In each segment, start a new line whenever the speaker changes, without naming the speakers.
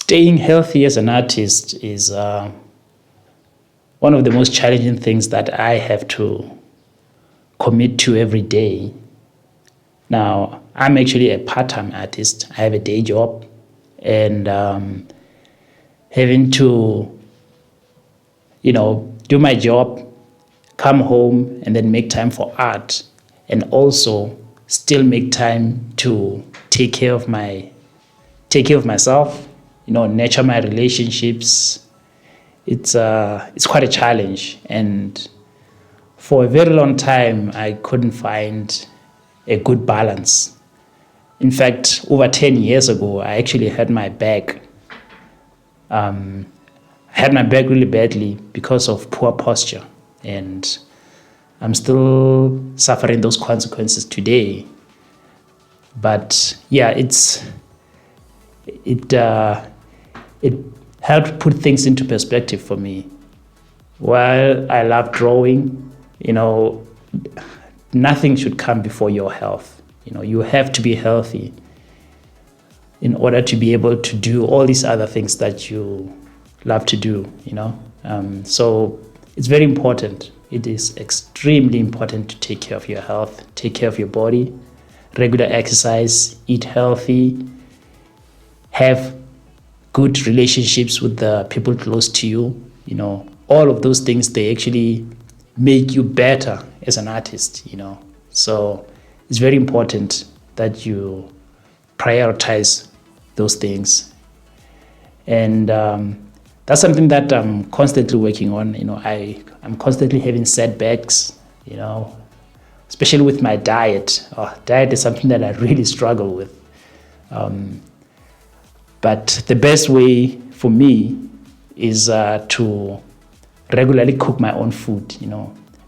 Staying healthy as an artist is one of the most challenging things that I have to commit to every day. Now, I'm actually a part-time artist. I have a day job, and having to, do my job, come home, and then make time for art, and also still make time to take care of myself, nurture my relationships. It's quite a challenge, and for a very long time, I couldn't find a good balance. In fact, over 10 years ago, I actually hurt my back. I had my back really badly because of poor posture, and I'm still suffering those consequences today. But yeah, it helped put things into perspective for me. While I love drawing, nothing should come before your health. You have to be healthy in order to be able to do all these other things that you love to do, So it's very important. It is extremely important to take care of your health, take care of your body, regular exercise, eat healthy, have good relationships with the people close to you. All of those things, they actually make you better as an artist, So it's very important that you prioritize those things. And that's something that I'm constantly working on. I'm constantly having setbacks, especially with my diet. Diet is something that I really struggle with. But the best way for me is to regularly cook my own food,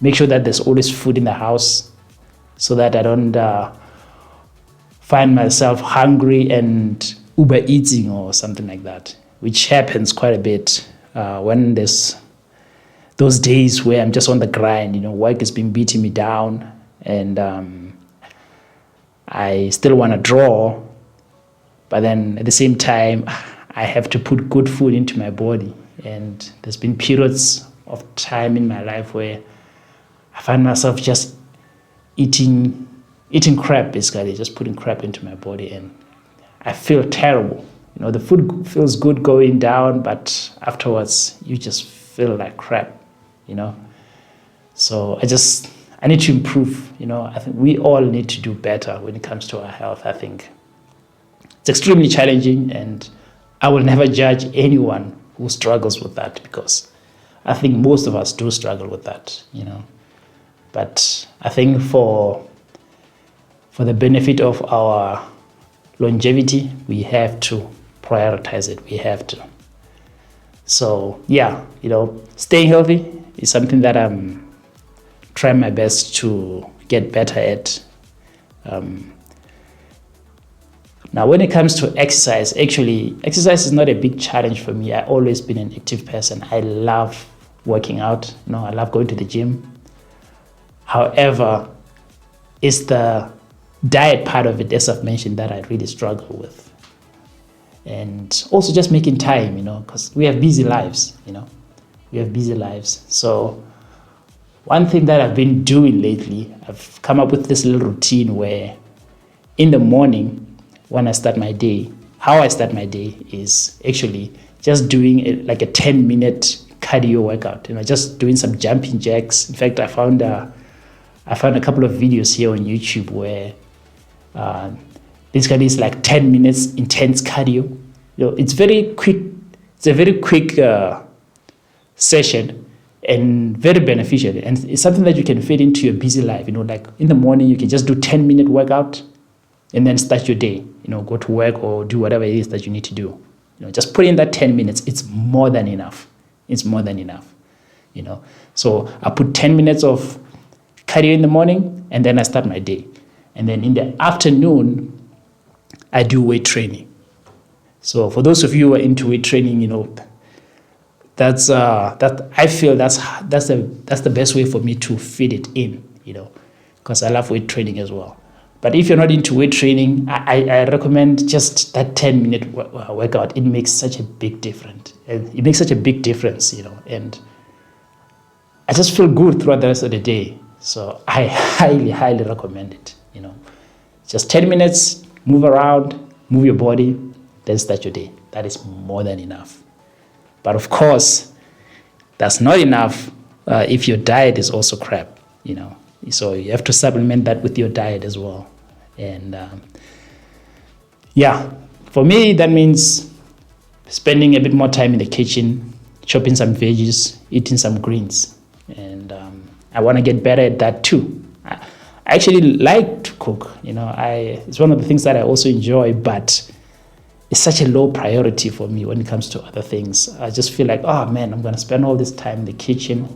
Make sure that there's always food in the house so that I don't find myself hungry and Uber eating or something like that, which happens quite a bit when there's those days where I'm just on the grind, work has been beating me down, and I still want to draw, but then at the same time, I have to put good food into my body. And there's been periods of time in my life where I find myself just eating crap, basically, just putting crap into my body, and I feel terrible. The food feels good going down, but afterwards you just feel like crap, So I need to improve, I think we all need to do better when it comes to our health. I think it's extremely challenging, and I will never judge anyone who struggles with that, because I think most of us do struggle with that, But I think for the benefit of our longevity, we have to prioritize it. We have to. So yeah, staying healthy is something that I'm trying my best to get better at. Now, when it comes to exercise, actually, exercise is not a big challenge for me. I've always been an active person. I love working out. I love going to the gym. However, it's the diet part of it, as I've mentioned, that I really struggle with. And also just making time, because we have busy lives, We have busy lives. So one thing that I've been doing lately, I've come up with this little routine where in the morning, when I start my day, how I start my day is actually just doing like a 10-minute cardio workout, just doing some jumping jacks. In fact, I found a couple of videos here on YouTube where basically it's like 10 minutes intense cardio. It's very quick. It's a very quick session and very beneficial. And it's something that you can fit into your busy life. Like in the morning, you can just do 10-minute workout and then start your day. Go to work or do whatever it is that you need to do. Just put in that 10 minutes. It's more than enough. It's more than enough. So I put 10 minutes of cardio in the morning, and then I start my day. And then in the afternoon, I do weight training. So for those of you who are into weight training, that's I feel that's the best way for me to fit it in, because I love weight training as well. But if you're not into weight training, I recommend just that 10-minute workout. It makes such a big difference. It makes such a big difference, and I just feel good throughout the rest of the day. So I highly, highly recommend it, Just 10 minutes, move around, move your body, then start your day. That is more than enough. But of course, that's not enough if your diet is also crap, So you have to supplement that with your diet as well. And for me, that means spending a bit more time in the kitchen, chopping some veggies, eating some greens. And I want to get better at that too. I actually like to cook, it's one of the things that I also enjoy, but it's such a low priority for me when it comes to other things. I just feel like, oh man, I'm going to spend all this time in the kitchen.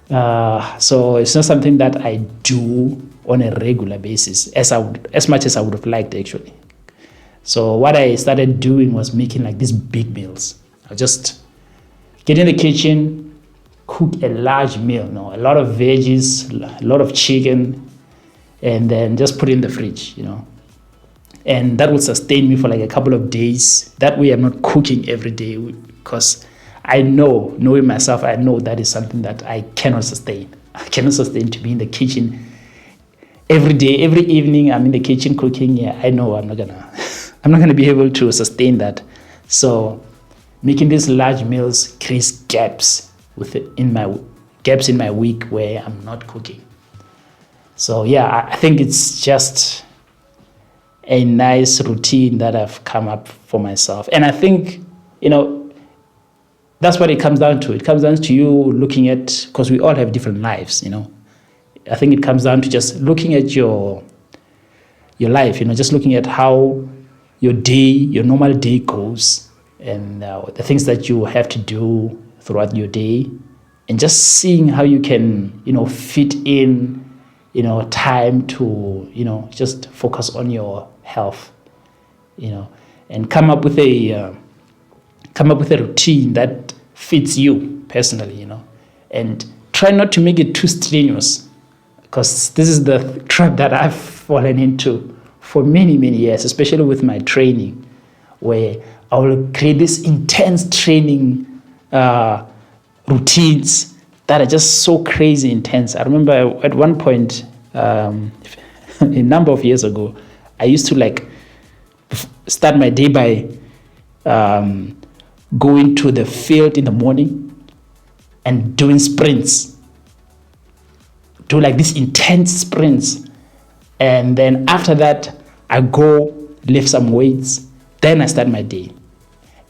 So it's not something that I do on a regular basis as much as I would have liked, actually. So what I started doing was making like these big meals. I just get in the kitchen, cook a large meal, a lot of veggies, a lot of chicken, and then just put it in the fridge, And that would sustain me for like a couple of days. That way I'm not cooking every day, because knowing myself, I know that is something that I cannot sustain. I cannot sustain to be in the kitchen every day, every evening. I'm in the kitchen cooking. Yeah, I know I'm not gonna be able to sustain that. So making these large meals creates gaps in my week where I'm not cooking. So I think it's just a nice routine that I've come up for myself. And I think, that's what it comes down to. It comes down to you looking at, because we all have different lives, I think it comes down to just looking at your life, just looking at how your normal day goes, and the things that you have to do throughout your day, and just seeing how you can, fit in, time to, just focus on your health, and come up with a routine that fits you personally, and try not to make it too strenuous, because this is the trap that I've fallen into for many, many years, especially with my training, where I will create this intense training routines that are just so crazy intense. I remember at one point, a number of years ago, I used to start my day by going to the field in the morning and doing sprints, do like these intense sprints, and then after that I go lift some weights, then I start my day.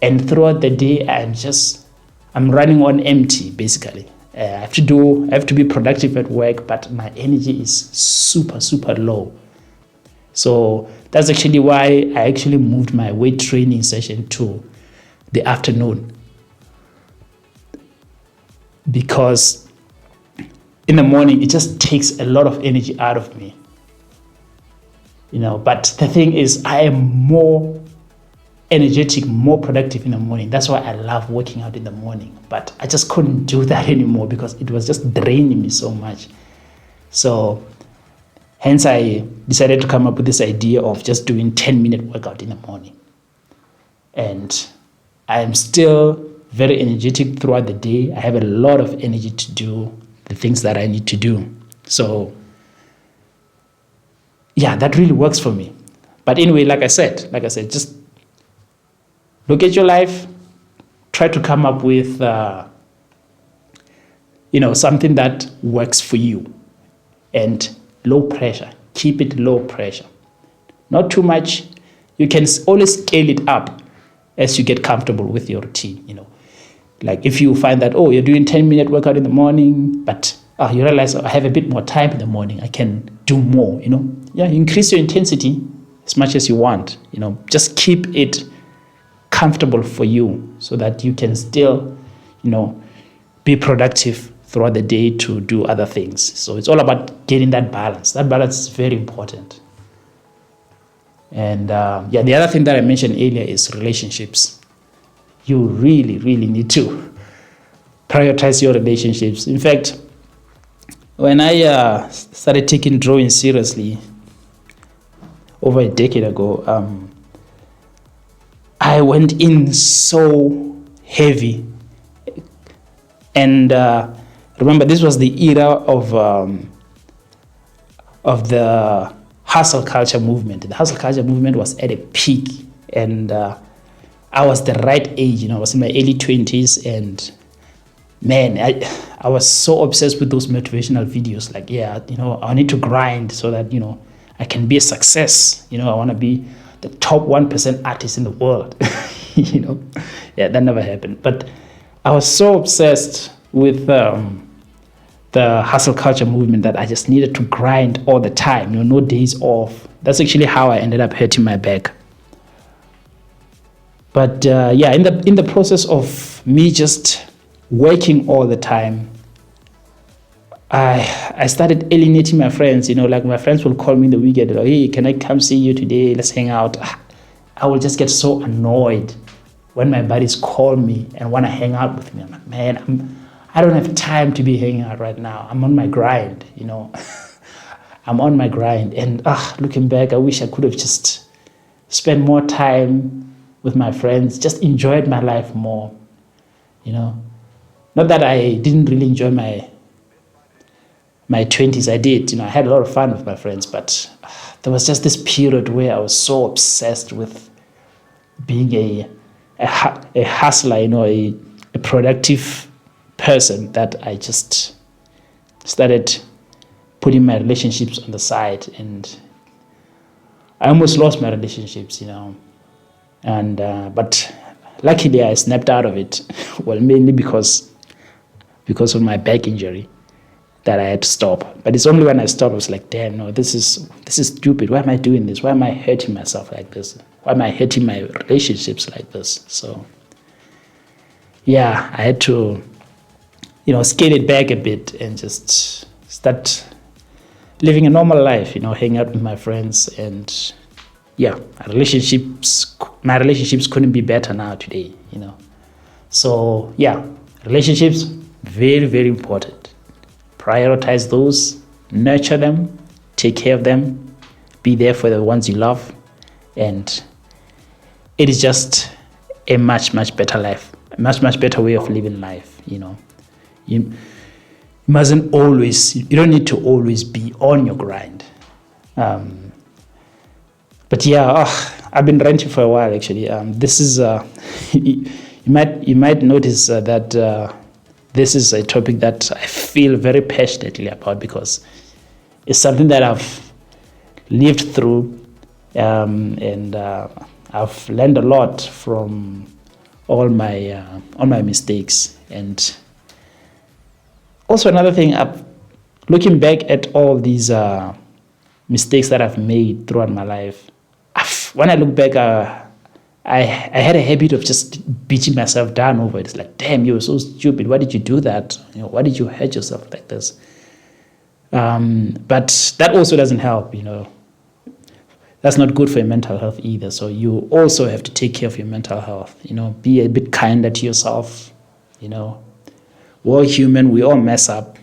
And throughout the day I'm running on empty, basically. I have to be productive at work, but my energy is super, super low. So that's actually why I actually moved my weight training session to the afternoon, because in the morning it just takes a lot of energy out of me, but the thing is, I am more energetic, more productive in the morning. That's why I love working out in the morning, but I just couldn't do that anymore because it was just draining me so much. So hence I decided to come up with this idea of just doing 10-minute workout in the morning. And I am still very energetic throughout the day. I have a lot of energy to do the things that I need to do. So that really works for me. But anyway, like I said, just look at your life, try to come up with something that works for you, and low pressure. Keep it low pressure. Not too much. You can always scale it up as you get comfortable with your routine, Like if you find that, you're doing 10-minute workout in the morning, but you realize I have a bit more time in the morning, I can do more, you increase your intensity as much as you want, just keep it comfortable for you so that you can still, be productive throughout the day to do other things. So it's all about getting that balance. That balance is very important. And the other thing that I mentioned earlier is relationships. You really, really need to prioritize your relationships. In fact, when I started taking drawing seriously, over a decade ago, I went in so heavy. And remember, this was the era of the hustle culture movement. The hustle culture movement was at a peak, and I was the right age. I was in my early 20s, and man, I was so obsessed with those motivational videos. Like, yeah, I need to grind so that I can be a success. I want to be the top 1% artist in the world. Yeah, that never happened. But I was so obsessed with the hustle culture movement that I just needed to grind all the time, no days off. That's actually how I ended up hurting my back. But yeah, in the process of me just working all the time, I started alienating my friends. Like my friends will call me in the weekend, like, hey, can I come see you today? Let's hang out. I will just get so annoyed when my buddies call me and want to hang out with me. I'm like, man, I don't have time to be hanging out right now. I'm on my grind, I'm on my grind. And looking back, I wish I could have just spent more time with my friends, just enjoyed my life more, Not that I didn't really enjoy my 20s. I did, I had a lot of fun with my friends, but there was just this period where I was so obsessed with being a hustler, a productive person, that I just started putting my relationships on the side, and I almost lost my relationships, and but luckily I snapped out of it. Well, mainly because of my back injury that I had to stop. But it's only when I stopped I was like, damn, no, this is stupid. Why am I doing this? Why am I hurting myself like this? Why am I hurting my relationships like this? So yeah, I had to scale it back a bit and just start living a normal life, hang out with my friends. And yeah, my relationships couldn't be better now today, So yeah, relationships, very, very important. Prioritize those, nurture them, take care of them, be there for the ones you love, and it is just a much, much better life, a much, much better way of living life, You mustn't always, you don't need to always be on your grind. But yeah, I've been ranting for a while actually. This is, you might notice that this is a topic that I feel very passionately about, because it's something that I've lived through, and I've learned a lot from all my mistakes. And also another thing, looking back at all these mistakes that I've made throughout my life, when I look back, I had a habit of just beating myself down over it. It's like, damn, you were so stupid. Why did you do that? Why did you hurt yourself like this? But that also doesn't help, That's not good for your mental health either. So you also have to take care of your mental health, be a bit kinder to yourself, We're all human. We all mess up,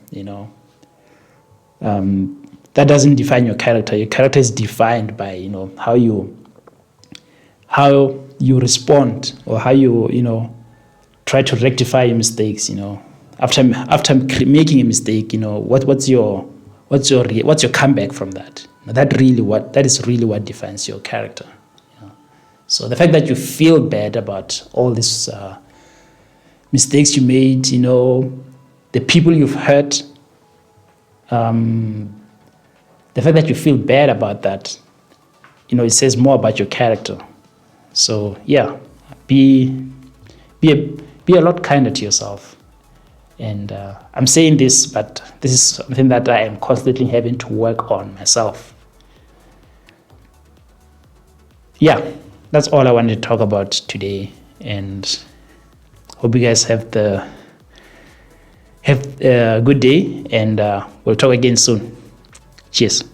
That doesn't define your character. Your character is defined by, how you respond, or how you try to rectify your mistakes. After making a mistake, what's your comeback from that? That is really what defines your character. So the fact that you feel bad about all these mistakes you made, the people you've hurt, the fact that you feel bad about that, it says more about your character. So yeah, be a lot kinder to yourself. And I'm saying this, but this is something that I am constantly having to work on myself. Yeah, that's all I wanted to talk about today. And hope you guys have a good day, and we'll talk again soon. Cheers.